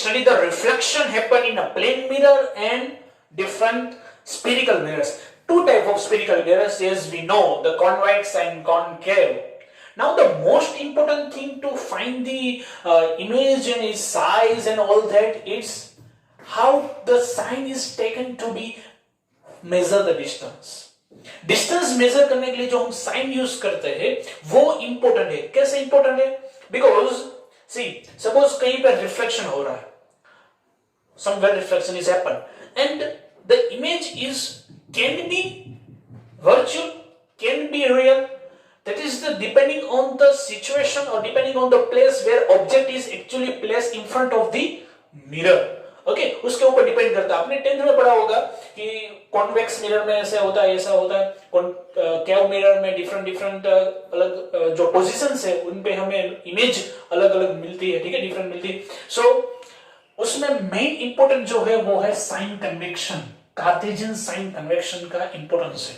study the reflection happen in a plane mirror and different spherical mirrors. Two type of spherical mirrors, as we know, the convex and concave. Now the most important thing to find the image and its size and all that, it's how the sign is taken to be measure the distance. Distance measure करने के लिए जो हम sign use करते हैं वो important है. कैसे इंपॉर्टेंट है? बिकॉज सी सपोज कहीं पर रिफ्लेक्शन हो रहा है, somewhere reflection is happen and the image is can be virtual, can be real. That is the depending on the situation or depending on the place where object is actually placed in front of the mirror. Okay, उसके ऊपर depend करता है. आपने 10th में पढ़ा होगा कि convex mirror में ऐसा होता है, ऐसा होता है. कैव मिरर में डिफरेंट अलग जो पोजीशंस है उन पे हमें इमेज अलग अलग मिलती है. ठीक है, डिफरेंट मिलती है. सो उसमें मेन इंपॉर्टेंट जो है वो है sign convection. Cartesian sign convection का इंपॉर्टेंस है.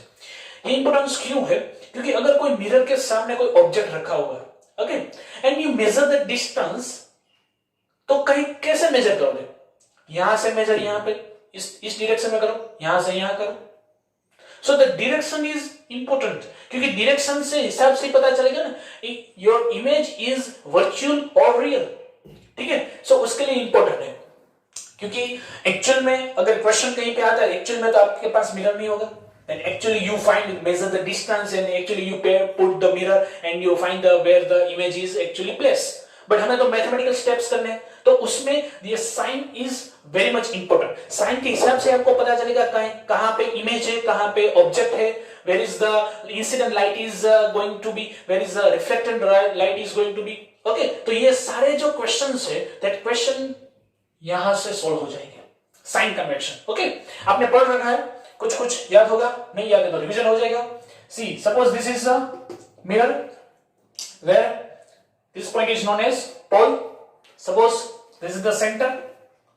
ये इंपॉर्टेंस क्यों है? क्योंकि अगर कोई मिरर के सामने कोई ऑब्जेक्ट रखा हुआ है, okay, and you measure the distance, तो कहीं कैसे मेजर करोगे? यहां से मेजर यहां पे इस डायरेक्शन में करो, यहां से यहां करो. So the direction is important, क्योंकि डायरेक्शन से हिसाब से पता चलेगा ना योर इमेज इज वर्चुअल और रियल. ठीक है, सो उसके लिए इंपॉर्टेंट है. क्योंकि एक्चुअल में अगर क्वेश्चन कहीं पे आता है, एक्चुअल में तो आपके पास मिरर नहीं होगा, and actually you find measure the distance and actually you put the mirror and you find the where the image is actually placed. But हमें तो मैथमेटिकल स्टेप्स करने हैं, तो उसमें ये sign is very much important. Sign के हिसाब से आपको पता चलेगा कहां पे इमेज है, कहां पे ऑब्जेक्ट है, where is the incident light is going to be, where is the reflected light is going to be. Okay, तो ये सारे जो क्वेश्चंस है दैट क्वेश्चन यहां से सॉल्व हो जाएंगे. Sign convection. ओके, आपने पढ़ रखा है, कुछ याद होगा, नहीं याद है तो रिवीजन हो जाएगा. See suppose this is the mirror where this point is known as pole. Suppose this is the center.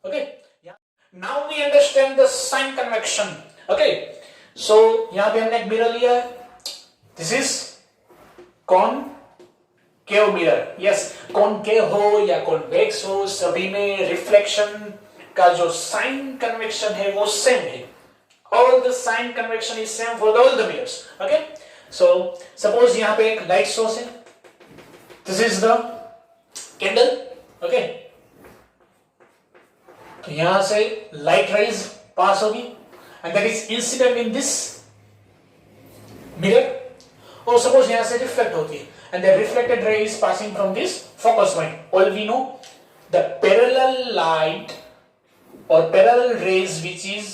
Okay, yeah. Now we understand the sign convection. Okay, so यहां पे हमने एक मिरर लिया है. This is concave mirror. Yes, concave हो या convex हो, सभी में रिफ्लेक्शन का जो sign convection है वो सेम है. All the sign convection is same for all the mirrors. Okay, so suppose यहां पे एक light source है. This is the candle. Okay, तो यहां से light rays pass होगी and that is incident in this mirror. और suppose यहां से reflect होती है and the reflected ray is passing from this focus point. All we know the parallel light or parallel rays which is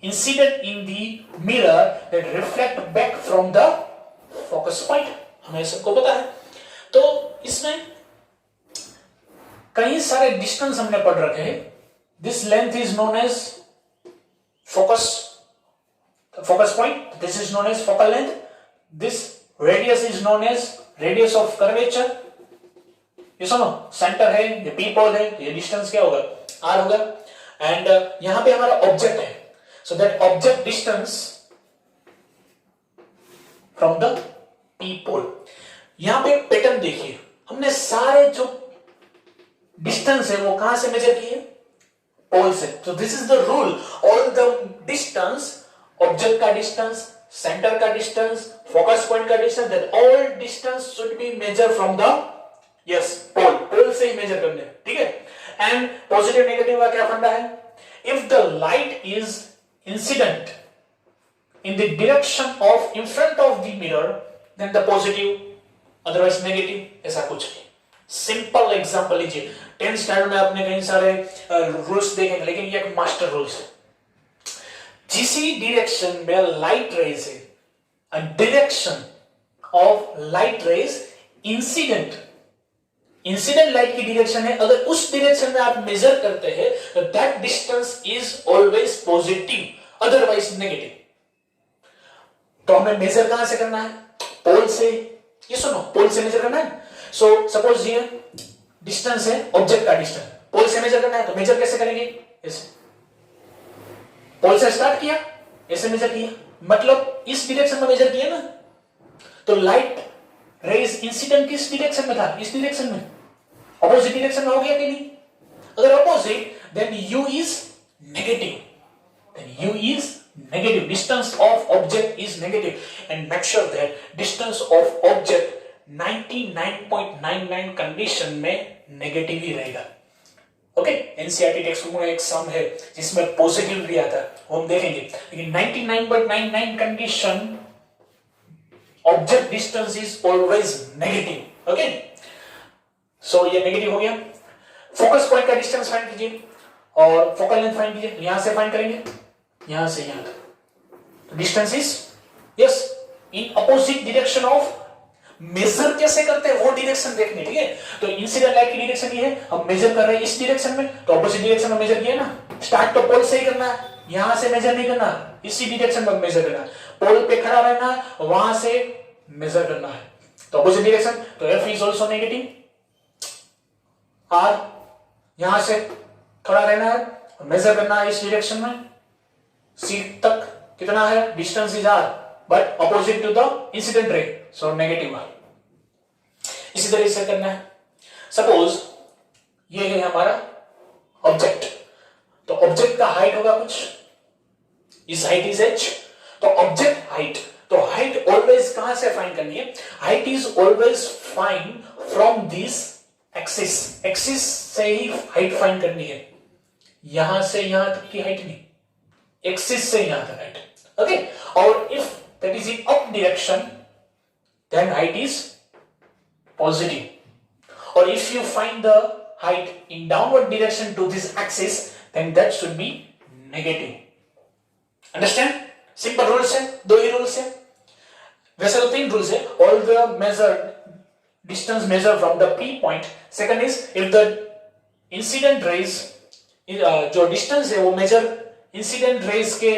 incident in the mirror that reflect back from the focus point. हमें सबको पता है. तो इसमें कई सारे distance हमने पढ़ रखे हैं. This length is known as focus point. This is known as focal length. This radius is known as radius of curvature. ये सुनो, सेंटर है, ये पी पोल है, ये डिस्टेंस क्या होगा? आर होगा. एंड यहां पे हमारा ऑब्जेक्ट है, so that object distance from the P pole. यहां पे पैटर्न देखिए, हमने सारे जो डिस्टेंस है वो कहां से मेजर किए? पोल से. तो this is the rule. All the distance, object का डिस्टेंस, सेंटर का डिस्टेंस, फोकस पॉइंट का distance, that all distance should be measure from the pole. Pole से ही मेजर करने. ठीक है. एंड पॉजिटिव नेगेटिव का क्या फंडा है? If the light is incident in the direction of in front of the mirror, then the positive, otherwise negative. ऐसा कुछ नहीं. सिंपल एग्जांपल लीजिए. 10th स्टैंडर्ड में आपने कई सारे रूल्स देखे, लेकिन ये एक मास्टर रूल्स है. जिस डायरेक्शन में लाइट रेज है, direction of light rays incident light की डायरेक्शन है, अगर उस डायरेक्शन में आप मेजर करते हैं तो that distance is always positive, otherwise negative. तो हमें मेजर कहां से करना है? पोल से. ये सुनो, पोल से मेजर करना है. सो सपोज ये डिस्टेंस है, ऑब्जेक्ट का डिस्टेंस, पोल से मेजर करना है. तो मेजर कैसे करेंगे? ऐसे. पोल से स्टार्ट किया, ऐसे मेजर किया, मतलब इस डायरेक्शन में मेजर किया ना. तो लाइट रेज इंसिडेंट किस डायरेक्शन में था? इस डायरेक्शन में. अपोजिट डायरेक्शन में हो गया कि नहीं? अगर opposite then u is negative, distance of object is negative, and make sure that distance of object 99.99 condition में नेगेटिव ही रहेगा। ओके, एनसीईआरटी टेक्स्ट बुक में एक सम है जिसमें पॉजिटिव भी आता है, वो हम देखेंगे, लेकिन 99.99 condition object distance is always negative. Okay, so ये नेगेटिव हो गया। फोकस पॉइंट का डिस्टेंस फाइंड कीजिए और फोकल लेंथ फाइंड कीजिए। यहां से फाइंड करेंगे, यहां से यहां तक, distance is yes in opposite direction of. Measure कैसे करते हैं वो डायरेक्शन देखने, ठीक है। तो इंसिडेंट लाइट की डायरेक्शन ये है, हम मेजर कर रहे हैं इस डायरेक्शन में, तो अपोजिट डायरेक्शन में मेजर किया ना। स्टार्ट तो पोल से ही करना है, यहां से मेजर नहीं करना, इसी डायरेक्शन में मेजर करना है। पोल पे खड़ा रहना है, वहां से मेजर करना है, तो अपोजिट डायरेक्शन। तो F is also negative. R यहां से खड़ा रहना है, मेजर करना है इस डायरेक्शन में, सी तक कितना है, distance is R, but opposite to the incident ray, so negative are. इसी तरह से करना है। सपोज ये है हमारा ऑब्जेक्ट, तो ऑब्जेक्ट का हाइट होगा कुछ, इस हाइट इज h, तो ऑब्जेक्ट हाइट, तो हाइट ऑलवेज कहां से फाइंड करनी है, height is always find from this axis, axis से ही हाइट फाइंड करनी है, यहां से यहां तक की हाइट नहीं, एक्सिस से यहां तक हाइट। ओके, और if that is in up direction then height is positive, or if you find the height in downward direction to this axis then that should be negative. Understand? Simple rules है, दो ही rules है, वैसे तो तीन rules है। all the measured distance measure from the P point, second is if the incident rays जो distance है वो measure इंसिडेंट रेज के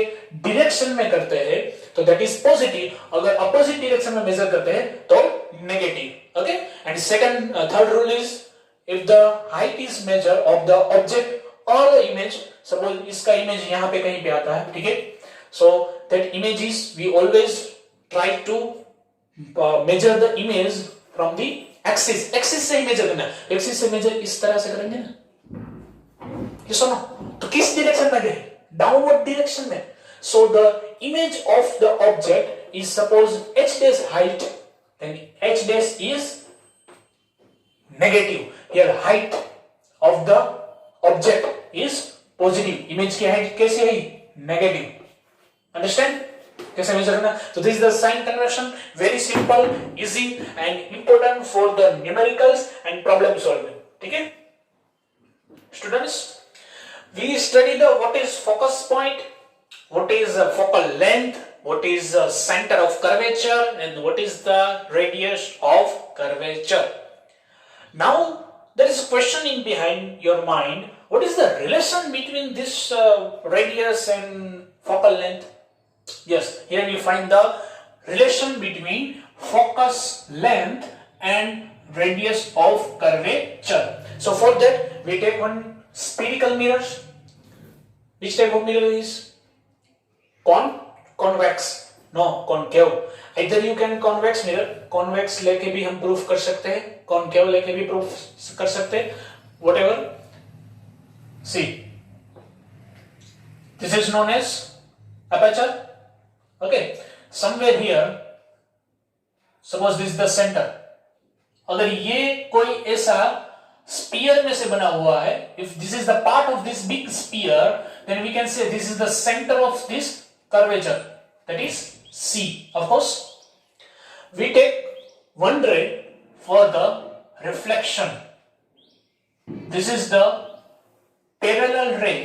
डायरेक्शन में करते हैं तो दैट इज पॉजिटिव, अगर अपोजिट डायरेक्शन में मेजर करते हैं तो नेगेटिव। Okay, and second third rule is if the height is measure of the object और द इमेज, सपोज इसका इमेज यहां पे कहीं पे आता है, ठीक है, so that image is we always try to measure the image from the axis, axis से ही मेजर करना है, एक्सिस से मेजर इस तरह से करेंगे ना, ये सुनो, तो किस डायरेक्शन में गए, डाउनवर्ड डायरेक्शन में। so the image of the object is suppose h dash height, then h dash is negative, here height of the object is positive, image की height कैसे है, negative। understand कैसे मेजर करना, so this is the sign conversion, very simple, easy and important for the numericals and problem solving, ठीक है students। we study the what is focus point, what is focal length, what is the center of curvature, and what is the radius of curvature. Now there is a question in behind your mind, what is the relation between this radius and focal length? Yes, here you find the relation between focus length and radius of curvature. So for that we take one spherical mirrors. Which type of mirror is convex? No, concave. Either you can convex mirror, convex लेके भी हम proof कर सकते हैं, concave लेके भी proof कर सकते हैं, whatever. See, this is known as aperture. Okay, somewhere here, suppose this is the center. अगर ये कोई ऐसा स्पीयर में से बना हुआ है, if this is the part of this big sphere, then we can say this is the center of this curvature, that is C. Of course, we take one ray for the reflection. This is the parallel ray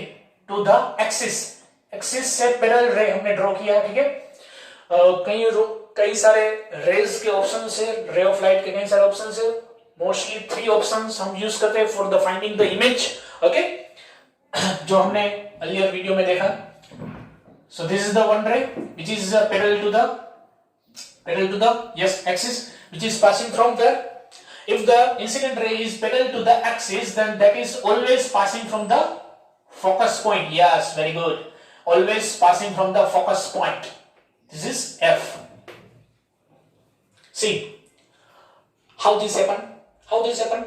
to the axis. Axis से parallel ray हमने draw किया, ठीक है। कई सारे raise के option है, ray of light के कई सारे ऑप्शन है, मोस्टली 3 ऑप्शंस हम यूज करते हैं for the finding the image. Okay, जो हमने अर्लियर वीडियो में देखा। So this is the one ray which is parallel to the yes axis which is passing from there. If the incident ray is parallel to the axis, then that is always passing from the focus point. Yes, very good, always passing from the focus point. This is F. See how this happen.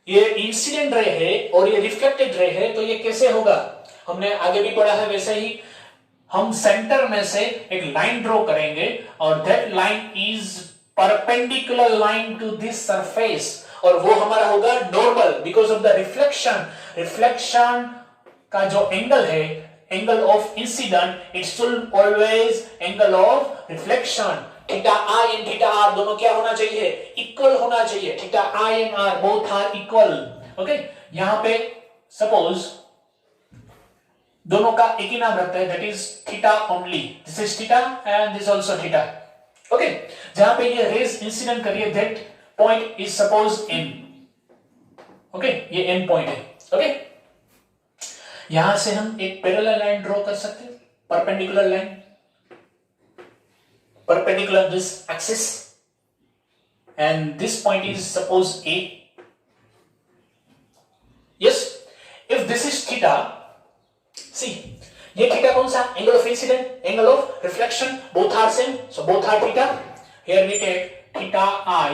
ये incident ray है और ये reflected ray है, तो ये कैसे होगा? हमने आगे भी पढ़ा है वैसे ही हम सेंटर में से एक लाइन ड्रॉ करेंगे और that line is perpendicular line to this surface, और वो हमारा होगा normal because of the reflection. Reflection का जो एंगल है, angle of incident, it should always angle of reflection. Theta I and theta R दोनों क्या होना चाहिए? इक्वल होना चाहिए। Theta I and R both are equal. Okay, यहां पे सपोज दोनों का एक ही नाम रखते हैं, that is theta only. This is theta and this also theta. Okay, जहां पे ये रेज इंसिडेंट करिए, that point is suppose N. Okay, ये एन पॉइंट है। ओके, यहां से हम एक पैरेलल लाइन ड्रॉ कर सकते हैं, perpendicular line, perpendicular this axis, and this point is suppose A. Yes, if this is theta, see, ये theta कौन सा? Angle of incident, angle of reflection, both are same, so both are theta. Here we take theta I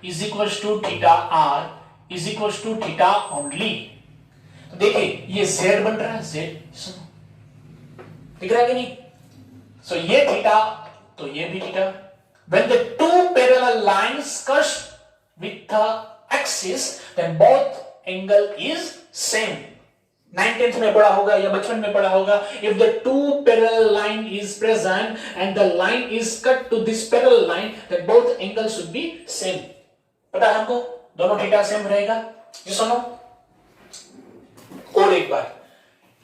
is equals to theta R is equals to theta only. तो देखिए ये Z बन रहा है, Z, दिख रहा है कि नहीं? So ये theta तो ये भी theta. When the two parallel lines cut with the axis, then both angle is same. 9th में पढ़ा होगा या बचपन में पढ़ा होगा, if the two parallel line is present and the line is cut to this parallel line, then both angles should be same. पता है हमको दोनों थीटा सेम रहेगा? जी सुनो और एक बार,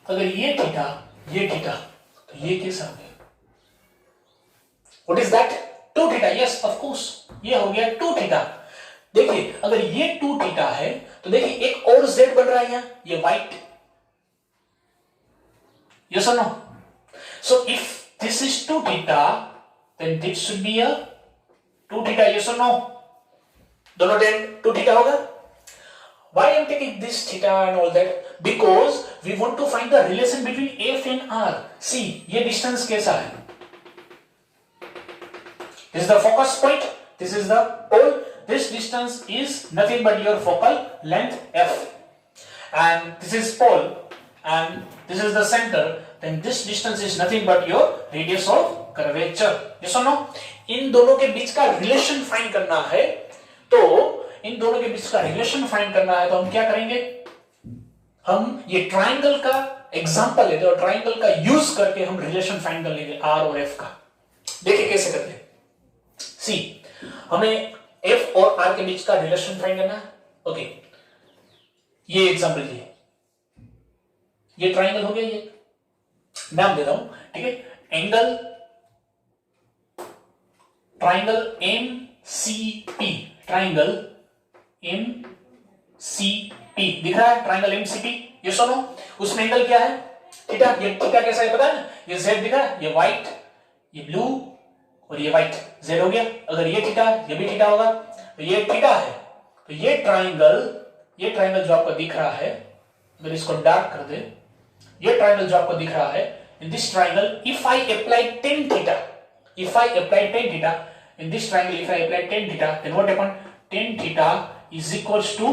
अगर ये थीटा तो ये कैसा हो गया? What is that? 2 theta. Yes, of course, ये हो गया 2 थीटा। देखिए अगर ये 2 थीटा है तो देखिए एक और z बन रहा है यहां, ये white. Yes or no? So if this is 2 theta, then this should be a 2 theta. Yes or no? दोनों 2 theta होगा। Why I am taking this theta and all that? Because we want to find the relation between f and r. See, ये distance कैसा है? This is the focus point, this is the pole, this distance is nothing but your focal length f, and this is pole and this is the center, then this distance is nothing but your radius of curvature. Yes or no? इन दोनों के बीच का relation find करना है, तो इन दोनों के बीच का relation find करना है तो हम क्या करेंगे? हम ये ट्राइंगल का एग्जांपल लेते हैं और ट्राइंगल का यूज करके हम रिलेशन फाइंड कर लेंगे r और f का। देखिए कैसे करते हैं। सी, हमें f और r के बीच का रिलेशन फाइंड करना है। ओके, ये एग्जांपल लीजिए, ये ट्राइंगल हो गया, ये नाम दे रहा हूं, ठीक है? Angle triangle MCP, triangle MCP दिख रहा है, ट्राइंगल MCP। ये सुनो, उसमें एंगल क्या है? थीटा। ये थीटा कैसा है पता है ना? ये z दिख रहा है, ये व्हाइट, ये ब्लू और ये व्हाइट, z हो गया। अगर ये थीटा, ये भी थीटा होगा, तो ये थीटा है। तो ये ट्राइंगल जो आपको दिख रहा है, अगर इसको डार्क कर दे, ये ट्राइंगल जो आपको दिख रहा है, in this triangle if I apply tan theta, if I apply tan theta in this triangle, if I apply tan theta, then what happen? Tan theta is equals to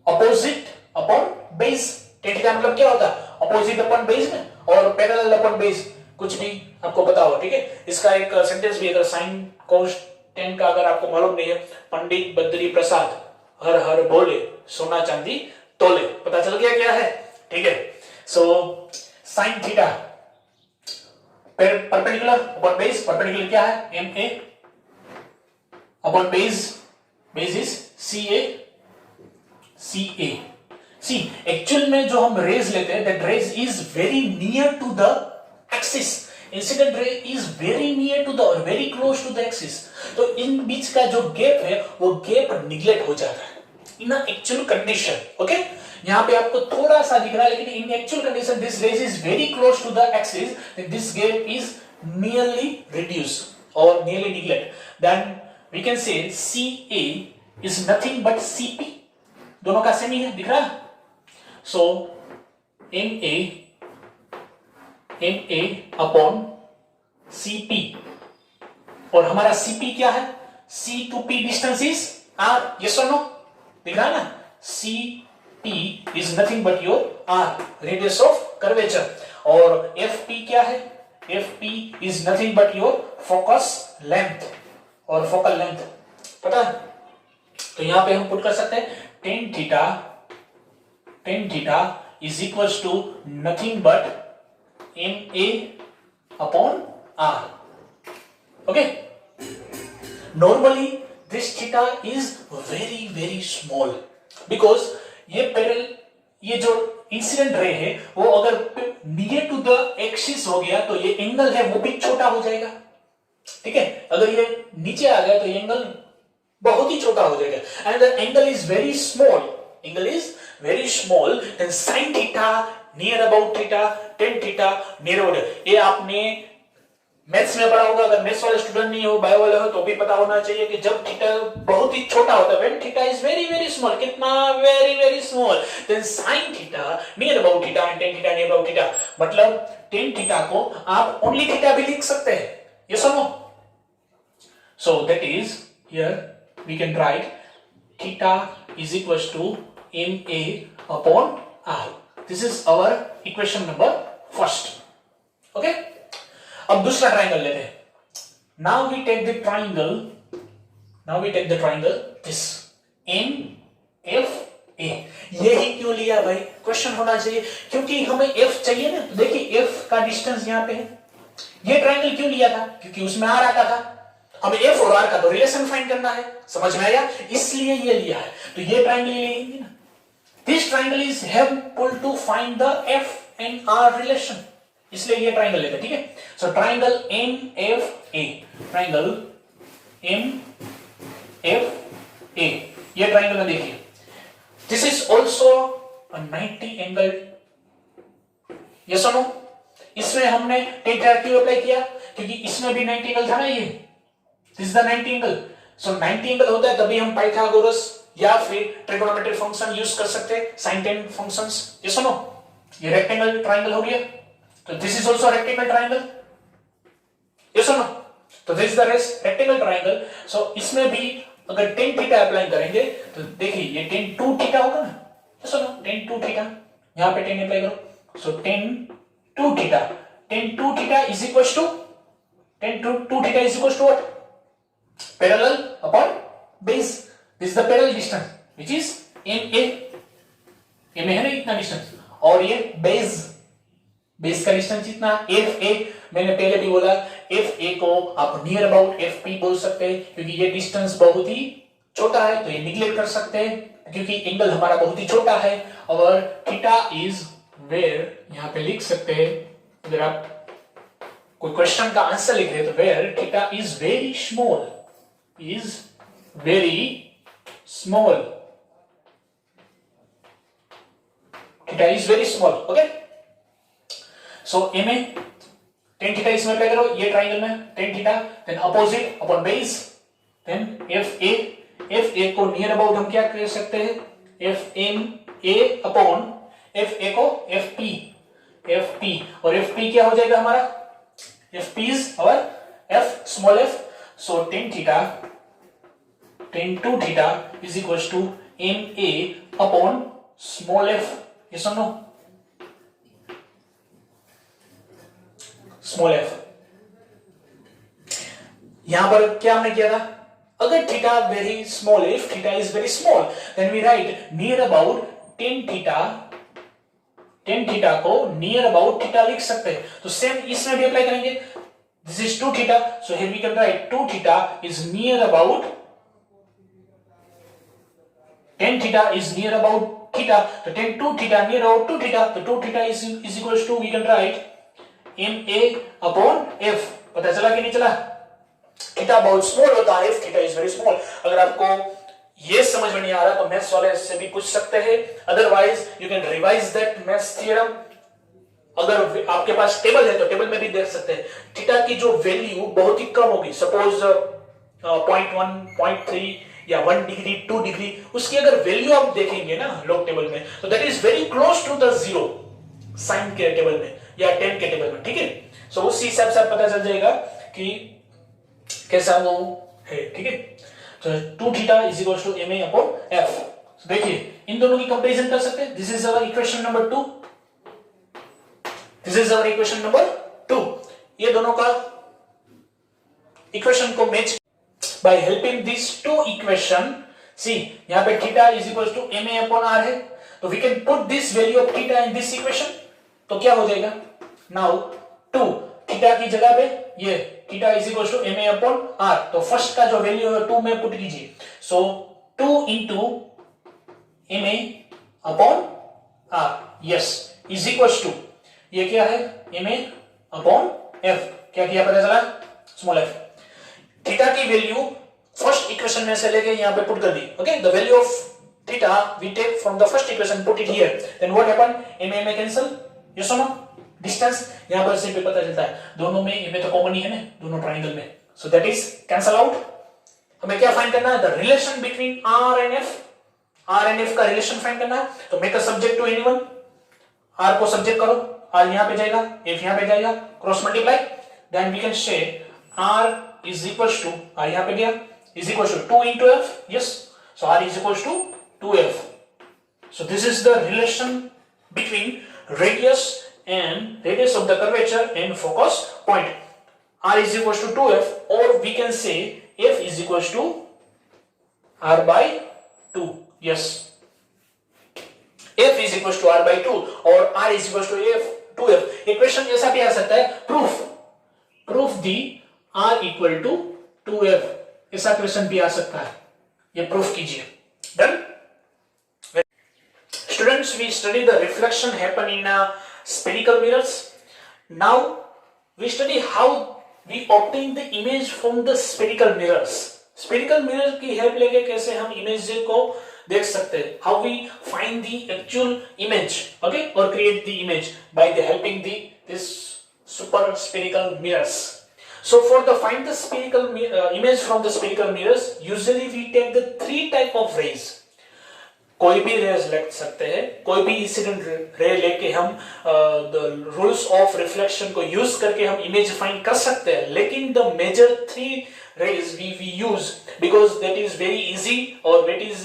opposite upon base. tan theta मतलब क्या होता है? Opposite upon base में, और parallel upon base, कुछ भी आपको पता होगा, ठीक है? इसका एक सेंटेंस भी, अगर sin cos tan का अगर आपको मालूम नहीं है, पंडित बद्री प्रसाद हर हर बोले, सोना चांदी तोले, पता चल गया क्या है? ठीक है? So sin theta perpendicular upon base, perpendicular क्या है? MA upon base, base is CA। See, actual में जो हम रेज लेते हैं, that rays is very near to the axis, incident ray is very near to the और very close to the axis, तो इन बीच का जो गैप है वो गैप निगलेक्ट हो जाता है इन एक्चुअल कंडीशन। ओके, यहां पे आपको थोड़ा सा दिख रहा है, लेकिन in actual condition this rays is very close to the axis, this gap is nearly reduce और nearly neglect, then we can say CA is nothing but CP, दोनों का सेम ही है, दिख रहा है? सो MA अपॉन CP, और हमारा CP क्या है? C to P distance is R, yes और नो? दिख रहा है ना, C P is nothing but your R, radius of curvature, और एफ पी क्या है, F P is nothing but your focus length और फोकल लेंथ, पता है। तो यहां पे हम पुट कर सकते हैं tan theta is equals to nothing but M A upon R, okay. Normally this theta is very very small because ये पैरेलल, ये जो इंसिडेंट रे है वो अगर नियर टू द एक्सिस हो गया तो ये एंगल है वो भी छोटा हो जाएगा, ठीक है। अगर ये नीचे आ गया तो ये एंगल बहुत ही छोटा हो जाएगा, and the angle is very small, then sin theta near about theta, tan theta near about, ये आपने मैथ्स में पढ़ा होगा, अगर मैथ्स वाले स्टूडेंट नहीं हो, बायो वाले हो तो भी पता होना चाहिए कि जब थीटा बहुत ही छोटा होता है, when theta is very very small, कितना very very small, then sin theta near about theta and tan theta near about theta, मतलब tan थीटा को आप ओनली थीटा भी लिख सकते हैं, ये सुनो। सो that is here we can write theta is equals to ma upon r. This is our equation number first. Okay? अब दूसरा ट्राइंगल लेते हैं. Now we take the triangle this NFA. यही क्यों लिया भाई? क्वेश्चन होना चाहिए क्योंकि हमें F चाहिए ना. तो देखिए F का डिस्टेंस यहाँ पे है. ये ट्राइंगल क्यों लिया था? क्योंकि उसमें R आता था. हमें F और R का तो रिलेशन फाइंड करना है, समझ में आया? इसलिए ये लिया है. तो ये ट्राइंगल लेंगे ना. This triangle is helpful to find the F and R relation, इसलिए ये ट्राइंगल लेते हैं, ठीक है. So triangle NFA, triangle NFA, ये ट्राइंगल में देखिए. This is also 90 angle. Yes और नो? इसमें हमने थीटा क्यों अप्लाई किया? क्योंकि इसमें भी 90 एंगल था ना. ये this is the 90 angle. So 90 angle होता है तभी हम पाइथागोरस या फिर ट्रिगोनोमेट्रिक फंक्शन यूज कर सकते हैं, sin tan फंक्शंस. ये सुनो, ये रेक्टेंगल ट्राइंगल हो गया. तो this is also rectangle triangle. ये सुनो, तो this is the rectangle triangle. So इसमें भी अगर tan थीटा अप्लाई करेंगे तो देखिए ये tan 2 थीटा होगा ना. ये सुनो, tan 2 थीटा, यहां पे tan अप्लाई करो. So tan 2 theta is equals to tan 2 theta is equals to what? Parallel upon base. This is the parallel distance which is MA. MA है ना इतना डिस्टेंस, और ये बेस का डिस्टेंस इतना FA. मैंने पहले भी बोला FA को आप नियर अबाउट FP बोल सकते हैं क्योंकि ये डिस्टेंस बहुत ही छोटा है, तो ये निगलेक्ट कर सकते हैं क्योंकि एंगल हमारा बहुत ही छोटा है. और थीटा इज वेयर, यहां पे लिख सकते हैं अगर आप कोई क्वेश्चन का आंसर लिख रहे तो where theta is very small, is very small. Theta is very small. Okay. So MA tan theta इसमें अप्लाई करो, ये ट्राइंगल में tan theta, then opposite upon base, then FA को नियर अबाउट हम क्या कर सकते हैं? FMA upon FA को FP, और FP क्या हो जाएगा हमारा? FP is our F, small f. So tan 2 theta is equals to MA upon small f. Yes or no? Small f. यहां पर क्या हमने किया था? अगर theta very small, if theta is very small, then we write near about tan theta को near about theta लिख सकते हैं. तो सेम इसमें भी अप्लाई करेंगे. This is 2 theta, so here we can write 2 theta is near about tan theta is near about theta. So tan 2 theta near about 2 theta. So 2 theta is equals to we can write MA upon F. पता चला कि नहीं चला? Theta बहुत small होता है, F theta is very small. अगर आपको ये समझ में नहीं आ रहा तो मैथ्स वाले से भी पूछ सकते हैं. Otherwise you can revise that maths theorem. अगर आपके पास टेबल है तो टेबल में भी देख सकते हैं. थीटा की जो वैल्यू बहुत ही कम होगी, सपोज 0.1, 0.3 या 1 डिग्री, 2 डिग्री, उसकी अगर वैल्यू आप देखेंगे ना लॉग टेबल में तो that is very close to the zero sine के टेबल में या tan के टेबल में, ठीक है. सो उसी हिसाब से पता चल जाएगा कि कैसा वो है, ठीक है. तो 2 theta is equals to MA upon F. देखिए इन दोनों की कंपैरिजन कर सकते हैं. This is our equation number 2, this is our equation number 2. ये दोनों का इक्वेशन को match by helping this two equation. See यहां पे theta is equal to M A upon R है, तो we can put this value of theta in this equation. तो क्या हो जाएगा, नाउ 2 थीटा की जगह पे ये theta is equal to M A upon R. तो फर्स्ट का जो वैल्यू है 2 में पुट कीजिए. So 2 into M A upon R, yes, is equal to ये क्या है, एम ए अपॉन एफ. क्या किया पता चला, स्मॉल एफ. थीटा की वैल्यू फर्स्ट इक्वेशन में से लेके यहां पे पुट कर दी. Okay, the value of theta we take from the first equation, put it here. Then what happen, M A में कैंसिल, यस और नो, डिस्टेंस यहां पर से पता चलता है दोनों में एम ए तो कॉमन ही है ना दोनों ट्रायंगल में. So that is cancel out. हमें क्या फाइंड करना है, the relation between R and F. R and F का रिलेशन फाइंड करना है. तो make a subject to anyone. R को सब्जेक्ट करो, आर यहां पे जाएगा, एफ यहां पे जाएगा, cross multiply. Then we can say R is equal to, R यहां पे गया, is equal to 2 into f. yes, so r is equals to 2f. so this is the relation between radius of the curvature and focus point. r is equals to 2f, or we can say f is equals to r by 2. yes, f is equals to r by 2 or r is equals to f 2f. Equation ऐसा भी आ सकता है, proof the r equal to 2f. ऐसा question भी आ सकता है, ये proof कीजिए. Done. Students, we study the reflection happen in spherical mirrors. Now we study how we obtain the image from the spherical mirrors. Spherical mirror की help लेके कैसे हम इमेज को देख सकते हैं, how we find the actual image, okay, or create the image by the helping this super spherical mirrors. So for the find the spherical image from the spherical mirrors, usually we take the 3 type of rays. कोई भी raise ले सकते हैं, कोई भी incident ray लेके हम the rules of reflection को यूज करके हम इमेज फाइंड कर सकते हैं. लेकिन the major 3 rays we use because that is very easy or that is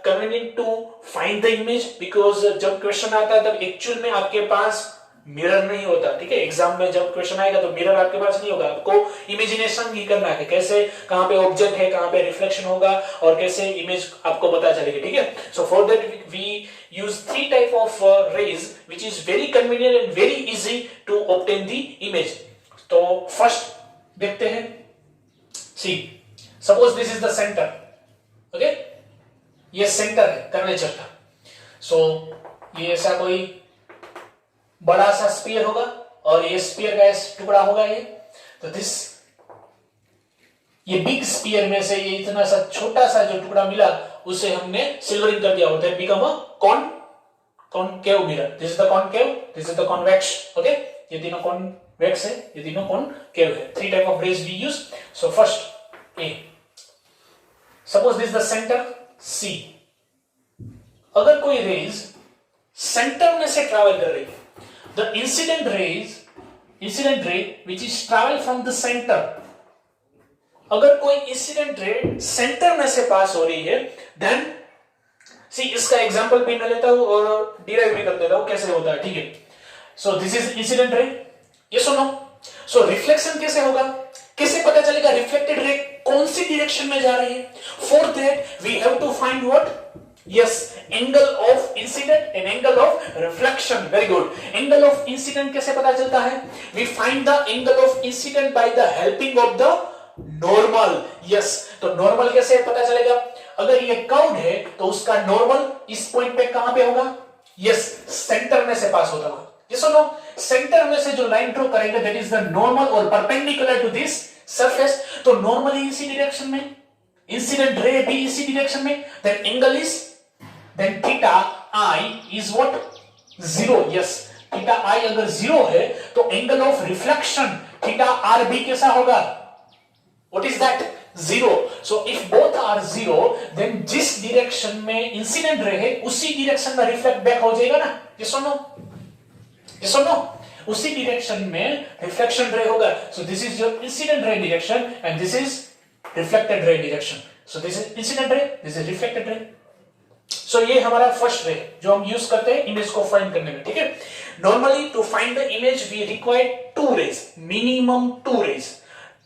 convenient to find the image. because जब क्वेश्चन आता है तब एक्चुअल में आपके पास मिरर नहीं होता. ठीक है, एग्जाम में जब क्वेश्चन आएगा तो मिरर आपके पास नहीं होगा, आपको इमेजिनेशन ही करना है कैसे कहां पे ऑब्जेक्ट है, कहां पे रिफ्लेक्शन होगा और कैसे इमेज आपको पता चलेगी. ठीक है, so for that we use 3 type of rays which is very convenient and very easy to obtain the image. तो फर्स्ट देखते हैं. See suppose this is the centre. Okay, ये सेंटर है कर्वेचर का. सो ये ऐसा कोई बड़ा सा स्फीयर होगा और ये स्फीयर का टुकड़ा होगा ये. तो ये बिग स्फीयर में से ये इतना सा छोटा सा जो टुकड़ा मिला उसे हमने सिल्वरिंग कर दिया, होता है become a concave mirror. This is the concave, this is the convex. Okay, ये तीनों कॉन्वेक्स है, ये तीनों कॉनकेव है. 3 type of rays we use. So first A, suppose this the centre C. अगर कोई रेज सेंटर में से ट्रैवल कर रही है, the incident ray which is travel from the center. अगर कोई इंसिडेंट रे सेंटर में से पास हो रही है, देन सी इसका एग्जांपल भी मैं लेता हूं और डिराइव भी कर देता हूं कैसे होता है. ठीक है, so this is incident ray. ये सुनो, सो रिफ्लेक्शन कैसे होगा, कैसे पता चलेगा रिफ्लेक्टेड रे कौन सी डायरेक्शन में जा रही है. For that we have to find what, yes, angle of incident and angle of reflection. very good. angle of incident कैसे पता चलता है, we find the angle of incident by the helping of the normal. yes, तो normal कैसे पता चलेगा, अगर ये कर्व है तो उसका normal इस पॉइंट पे कहां पे होगा, yes, सेंटर में से पास होता होगा. ये सुनो, सेंटर में से जो लाइन ड्रॉ करेंगे that is the normal or perpendicular to this surface. तो normally इसी डायरेक्शन में, इंसिडेंट रे भी इसी डायरेक्शन में, then angle is, then theta I is what, 0. yes, theta I अगर 0 है तो angle of reflection theta RB कैसा होगा, what is that, 0. so if both are 0 then जिस डायरेक्शन में इंसिडेंट रे है उसी डायरेक्शन में रिफ्लेक्ट बैक हो जाएगा ना. yes or no, yes or no, उसी डायरेक्शन में रिफ्लेक्शन रे होगा. so this is your incident ray direction and this is reflected ray direction. so this is incident ray, this is reflected ray. सो ये हमारा first ray जो हम use करते हैं इमेज को फाइंड करने में, ठीक है। Normally to find the image we require 2 rays, minimum 2 rays.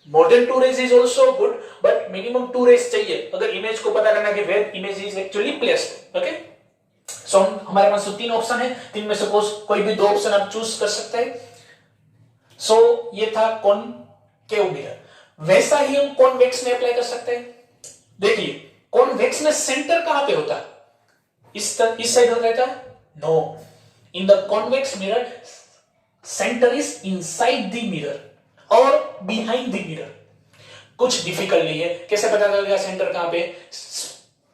More than 2 rays is also good, but minimum 2 rays चाहिए अगर इमेज को पता करना कि where image is actually placed, okay. So हमारे पास तो 3 ऑप्शन है, 3 में सपोज कोई भी 2 ऑप्शन आप चूज कर सकते हैं। सो ये था कॉनकेव मिरर। वैसा ही हम कॉन्वेक्स में अप्लाई कर सकते हैं। देखिए कॉन्वेक्स में सेंटर कहां पे होता है? इस साइड हो रहता है? No, in the convex mirror centre is inside the mirror और बिहाइंड द मिरर। कुछ डिफिकल्ट नहीं है, कैसे पता चलेगा सेंटर कहां पे?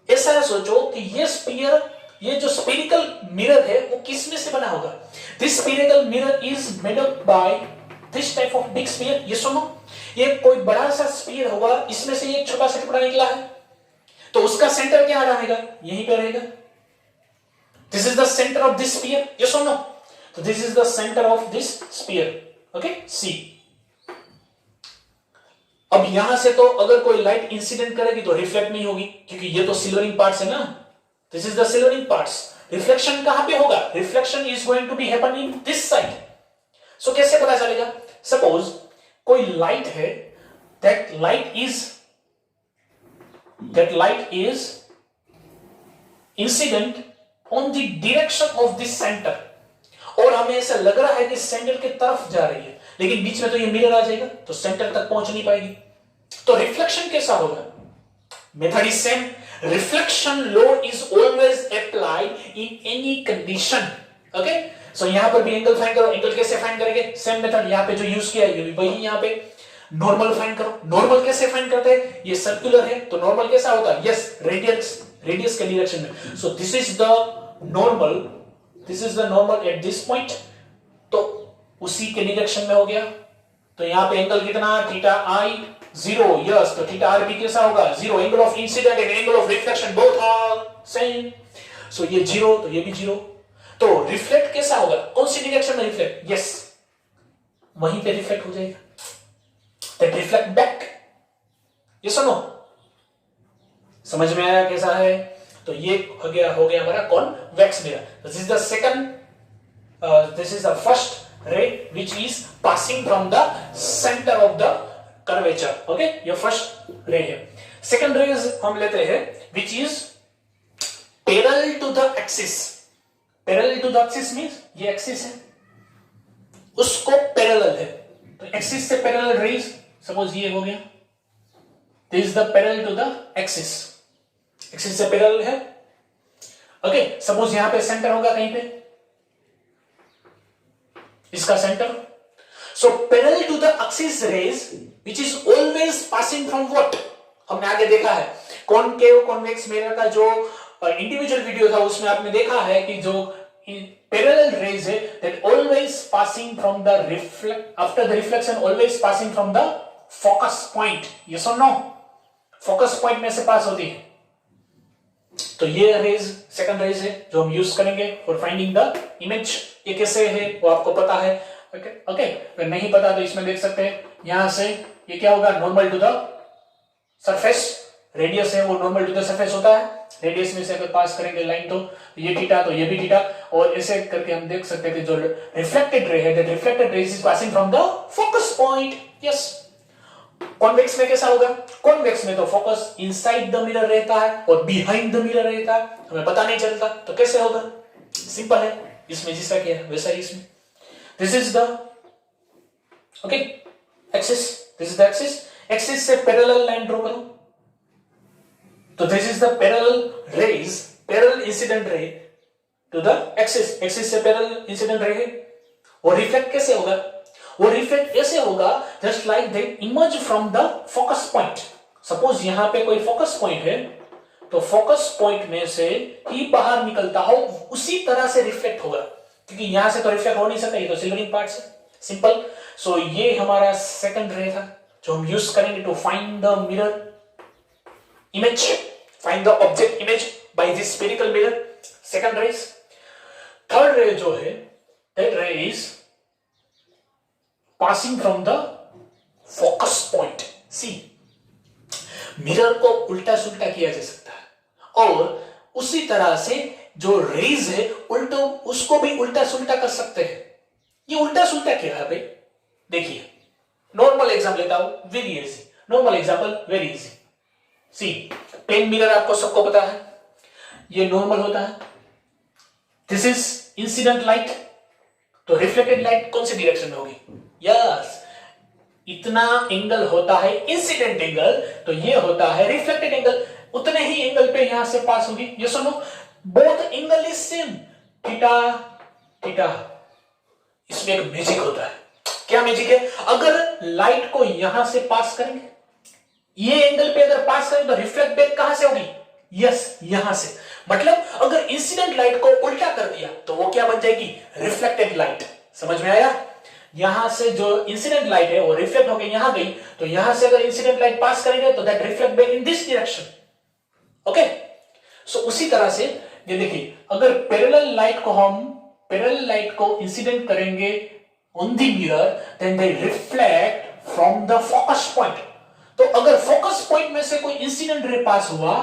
ऐसा सोचो कि ये स्फीयर, ये जो स्फेरिकल मिरर है वो किस में से बना होगा? This spherical mirror is made up by this type of big sphere. ये सुनो, ये कोई बड़ा सा स्फीयर होगा, इसमें से ये छोटा सा टुकड़ा निकला है, तो उसका सेंटर क्या रहेगा? यहीं पे रहेगा। This is the centre of this sphere, yes और नो? तो this is the centre of this sphere, okay, see. अब यहां से तो अगर कोई लाइट इंसिडेंट करेगी तो रिफ्लेक्ट नहीं होगी, क्योंकि ये तो सिल्वरिंग पार्ट्स है ना। This is the silvering parts. Reflection कहां पे होगा? Reflection is going to be happen in this side. So कैसे पता चलेगा? सपोज कोई लाइट है, that light is incident on the direction of this center, और हमें ऐसा लग रहा है कि सेंटर की तरफ जा रही है, लेकिन बीच में तो ये मिरर आ जाएगा तो सेंटर तक पहुंच नहीं पाएगी। तो रिफ्लेक्शन कैसा होगा? Method is same. Reflection law is always applied in any condition, okay. So यहां पर भी एंगल फाइंड करो। एंगल कैसे फाइंड करेंगे? सेम मेथड यहां पे जो यूज किया है वही यहां पे। नॉर्मल फाइंड करो। नॉर्मल कैसे फाइंड करते हैं? ये सर्कुलर है तो नॉर्मल कैसा होता है? यस, रेडियस के डायरेक्शन में। सो this is the normal at this point, तो उसी के डायरेक्शन में हो गया। तो यहां पे एंगल कितना? Theta I 0, yes. तो थीटा आर भी कैसा होगा? 0। Angle of incident and angle of reflection both are same. So ये 0 तो ये भी 0। तो रिफ्लेक्ट कैसा होगा? कौन सी डायरेक्शन में रिफ्लेक्ट? यस, वहीं पे रिफ्लेक्ट हो जाएगा। That reflect back, yes or no? समझ में आया कैसा है? तो ये हो गया हमारा convex mirror. This is the second, this is the first ray which is passing from the centre of the curvature, okay. ये फर्स्ट रे है। सेकंड रे हम लेते हैं which is parallel to the axis. Parallel to the axis means ये axis है, उसको parallel है, तो एक्सिस से पैरेलल रेज, सपोज ये हो गया, this is the parallel to the axis. Axis से पैरेलल है, ओके। सपोज यहां पे सेंटर होगा कहीं पे, इसका सेंटर। So parallel to the axis rays which is always passing from what? हमने आगे देखा है कॉनकेव कॉन्वेक्स मिरर का जो इंडिविजुअल वीडियो था, उसमें आपने देखा है कि जो parallel rays है that always passing from the after the reflection always passing from the focus point, yes or no? focus point में से पास होती है। तो ये रेज सेकंड रेज है जो हम यूज करेंगे फॉर फाइंडिंग द इमेज। ये कैसे है वो आपको पता है, ओके। अगर नहीं पता तो इसमें देख सकते हैं, यहां से ये क्या होगा? Normal to the surface, radius है वो नॉर्मल टू द सरफेस होता है। रेडियस में से अगर पास करेंगे लाइन तो ये थीटा, तो ये भी थीटा, और ऐसे करके हम देख सकते हैं कि जो रिफ्लेक्टेड रे है, that reflected ray is passing from the focus point, yes. Convex में कैसा होगा? कॉन्वेक्स में तो फोकस इनसाइड द मिरर रहता है और बिहाइंड द मिरर रहता है, हमें पता नहीं चलता। तो कैसे होगा? सिंपल है, इसमें जैसा किया है वैसा ही इसमें। This is the, okay, axis, this is the axis. Axis से पैरेलल लाइन ड्रॉ करो, तो this is the parallel rays, parallel incident ray to the axis. Axis से पैरेलल इंसिडेंट रे है। वो रिफ्लेक्ट कैसे होगा? वो रिफ्लेक्ट ऐसे होगा just like they emerge from the focus point. Suppose यहां पे कोई फोकस पॉइंट है, तो फोकस पॉइंट में से ही बाहर निकलता हो, उसी तरह से रिफ्लेक्ट होगा, क्योंकि यहां से तो रिफ्लेक्ट हो नहीं सकता, ये तो सिल्वरिंग पार्ट्स है, सिंपल। सो ये हमारा सेकंड रे था जो हम यूज करेंगे to find the mirror image, find the object image by this spherical mirror. Second ray. Third ray जो है, that ray is passing from the focus point. See, mirror को उल्टा सुल्टा किया जा सकता है, और उसी तरह से जो रेज है उल्टो उसको भी उल्टा सुल्टा कर सकते हैं। ये उल्टा सुल्टा क्या है भाई? देखिए नॉर्मल एग्जाम्पल लेता हूं, very easy normal example, very easy. See plane mirror आपको सबको पता है, ये नॉर्मल होता है, दिस इज इंसिडेंट लाइट, तो रिफ्लेक्टेड लाइट कौन सी डायरेक्शन में होगी? यस, इतना एंगल होता है इंसिडेंट एंगल, तो ये होता है रिफ्लेक्टेड एंगल, उतने ही एंगल पे यहां से पास होगी। ये सुनो, both angle is same, theta theta. इसमें एक मैजिक होता है। क्या मैजिक है? अगर लाइट को यहां से पास करेंगे, ये एंगल पे अगर पास करें तो रिफ्लेक्ट बैक कहां से होगी? यस, यहां से। मतलब अगर इंसिडेंट लाइट को उल्टा कर दिया तो वो क्या बन जाएगी? Reflected light. समझ में आया? यहां से जो इंसिडेंट लाइट है वो रिफ्लेक्ट होकर यहां गई, तो यहां से अगर इंसिडेंट लाइट पास करेंगे तो that reflect back in this direction. Okay, so उसी तरह से ये देखिए, अगर पैरेलल लाइट को इंसिडेंट करेंगे on the mirror, then they reflect from the focus point. तो अगर फोकस पॉइंट में से कोई इंसिडेंट रे पास हुआ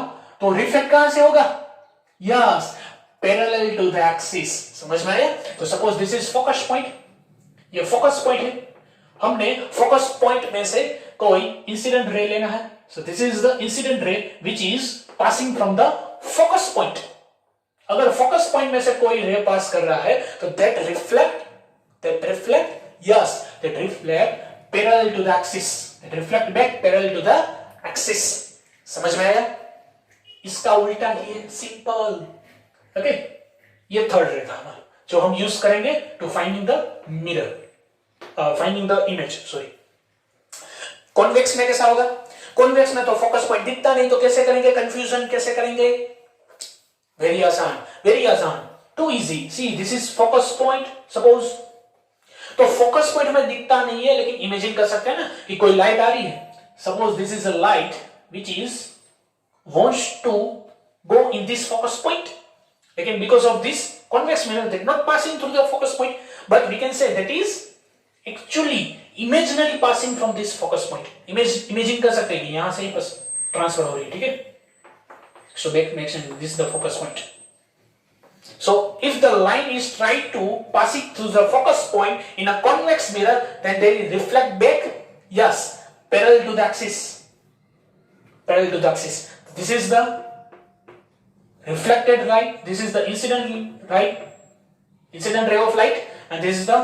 तो रिफ्लेक्ट कहां से होगा? Yes, parallel to the axis. समझ में आया? तो suppose this is focus point, ये फोकस पॉइंट है, हमने फोकस पॉइंट में से कोई इंसिडेंट रे लेना है, so this is the incident ray which is passing from the focus point. अगर फोकस पॉइंट में से कोई रे पास कर रहा है तो that reflect parallel to the axis, reflect back parallel to the axis. समझ में आया? इसका उल्टा ही है, सिंपल। ओके, ये थर्ड रे था हमारा जो हम यूज करेंगे to finding the mirror, finding the image, sorry. Convex में कैसा होगा? कॉन्वेक्स में तो फोकस पॉइंट दिखता नहीं, तो कैसे करेंगे? कंफ्यूजन कैसे करेंगे? वेरी आसान, too easy. See this is focus point, suppose, तो फोकस पॉइंट हमें दिखता नहीं है, लेकिन इमेजिन कर सकते हैं ना कि कोई लाइट आ रही है। Suppose this is a light which is wants to go in this focus point, again because of this convex mirror they not passing through the focus point, but we can say that is actually imaginary passing from this focus point. Imagine कर सकते हैं कि यहां से ही बस transfer हो रही है, ठीक है? So make sense, this is the focus point. So if the line is tried to pass it through the focus point in a convex mirror, then they will reflect back, yes, parallel to the axis. This is the reflected light, this is the incident ray of light, and this is the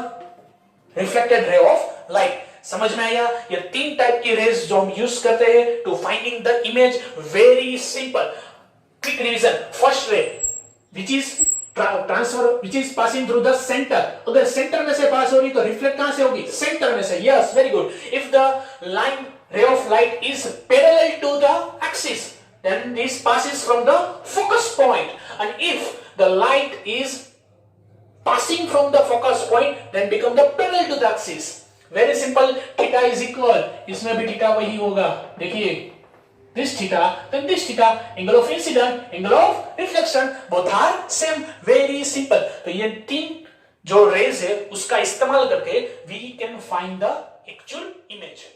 reflected ray of light. समझ में आया? ये तीन type की raise जो हम use करते हैं to finding the image. Very simple, quick revision. First ray which is transfer, which is passing through the centre. अगर सेंटर में से पास हो रही तो रिफ्लेक्ट कहां से होगी? सेंटर में से। Yes, very good. If the line ray of light is parallel to the axis, then this passes from the focus point, and if the light is passing from the focus point, then become the parallel to the axis. Very simple, theta is equal, इसमें भी theta वही होगा। देखिए, this theta, then this theta, angle of incident, angle of reflection, both are same. Very simple. तो ये तीन जो raise है उसका इस्तेमाल करके we can find the actual image.